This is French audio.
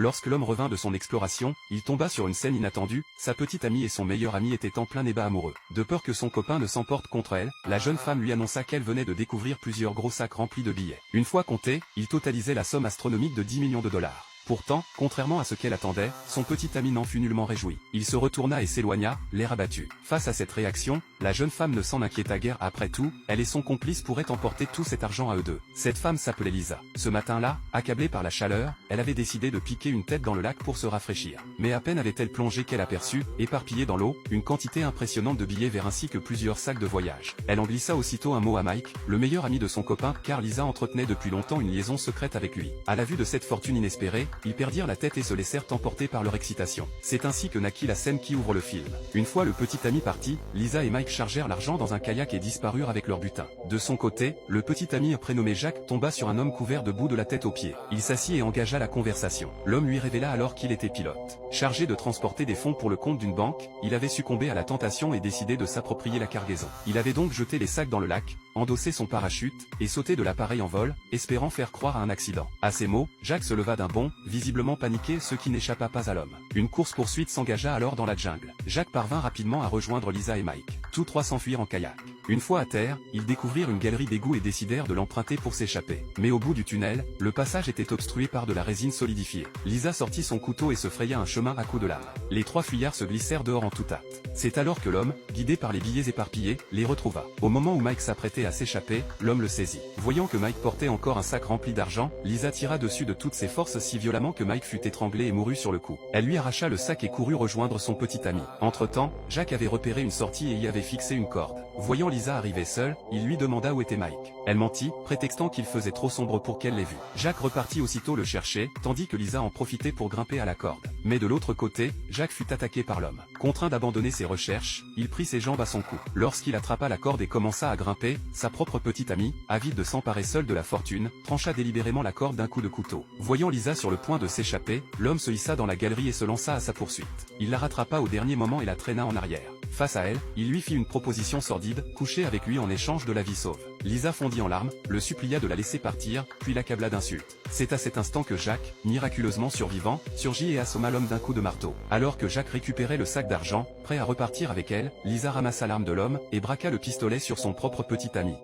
Lorsque l'homme revint de son exploration, il tomba sur une scène inattendue, sa petite amie et son meilleur ami étaient en plein débat amoureux. De peur que son copain ne s'emporte contre elle, la jeune femme lui annonça qu'elle venait de découvrir plusieurs gros sacs remplis de billets. Une fois comptés, ils totalisaient la somme astronomique de 10 millions de dollars. Pourtant, contrairement à ce qu'elle attendait, son petit ami n'en fut nullement réjoui. Il se retourna et s'éloigna, l'air abattu. Face à cette réaction, la jeune femme ne s'en inquiéta guère. Après tout, elle et son complice pourraient emporter tout cet argent à eux deux. Cette femme s'appelait Lisa. Ce matin-là, accablée par la chaleur, elle avait décidé de piquer une tête dans le lac pour se rafraîchir. Mais à peine avait-elle plongé qu'elle aperçut, éparpillée dans l'eau, une quantité impressionnante de billets verts ainsi que plusieurs sacs de voyage. Elle en glissa aussitôt un mot à Mike, le meilleur ami de son copain, car Lisa entretenait depuis longtemps une liaison secrète avec lui. À la vue de cette fortune inespérée, ils perdirent la tête et se laissèrent emporter par leur excitation. C'est ainsi que naquit la scène qui ouvre le film. Une fois le petit ami parti, Lisa et Mike chargèrent l'argent dans un kayak et disparurent avec leur butin. De son côté, le petit ami prénommé Jacques tomba sur un homme couvert de boue de la tête aux pieds. Il s'assit et engagea la conversation. L'homme lui révéla alors qu'il était pilote. Chargé de transporter des fonds pour le compte d'une banque, il avait succombé à la tentation et décidé de s'approprier la cargaison. Il avait donc jeté les sacs dans le lac, endossé son parachute, et sauté de l'appareil en vol, espérant faire croire à un accident. À ces mots, Jacques se leva d'un bond, visiblement paniqué, ce qui n'échappa pas à l'homme. Une course-poursuite s'engagea alors dans la jungle. Jacques parvint rapidement à rejoindre Lisa et Mike. Tous trois s'enfuirent en kayak. Une fois à terre, ils découvrirent une galerie d'égouts et décidèrent de l'emprunter pour s'échapper. Mais au bout du tunnel, le passage était obstrué par de la résine solidifiée. Lisa sortit son couteau et se fraya un chemin à coups de lame. Les trois fuyards se glissèrent dehors en toute hâte. C'est alors que l'homme, guidé par les billets éparpillés, les retrouva. Au moment où Mike s'apprêtait à s'échapper, l'homme le saisit. Voyant que Mike portait encore un sac rempli d'argent, Lisa tira dessus de toutes ses forces si violemment que Mike fut étranglé et mourut sur le coup. Elle lui arracha le sac et courut rejoindre son petit ami. Entre-temps, Jacques avait repéré une sortie et y avait fixé une corde. Voyant Lisa arriver seule, il lui demanda où était Mike. Elle mentit, prétextant qu'il faisait trop sombre pour qu'elle l'ait vu. Jacques repartit aussitôt le chercher, tandis que Lisa en profitait pour grimper à la corde. Mais de l'autre côté, Jacques fut attaqué par l'homme. Contraint d'abandonner ses recherches, il prit ses jambes à son cou. Lorsqu'il attrapa la corde et commença à grimper, sa propre petite amie, avide de s'emparer seule de la fortune, trancha délibérément la corde d'un coup de couteau. Voyant Lisa sur le point de s'échapper, l'homme se hissa dans la galerie et se lança à sa poursuite. Il la rattrapa au dernier moment et la traîna en arrière. Face à elle, il lui fit une proposition sordide, coucher avec lui en échange de la vie sauve. Lisa fondit en larmes, le supplia de la laisser partir, puis l'accabla d'insultes. C'est à cet instant que Jacques, miraculeusement survivant, surgit et assomma l'homme d'un coup de marteau. Alors que Jacques récupérait le sac d'argent, prêt à repartir avec elle, Lisa ramassa l'arme de l'homme, et braqua le pistolet sur son propre petit ami.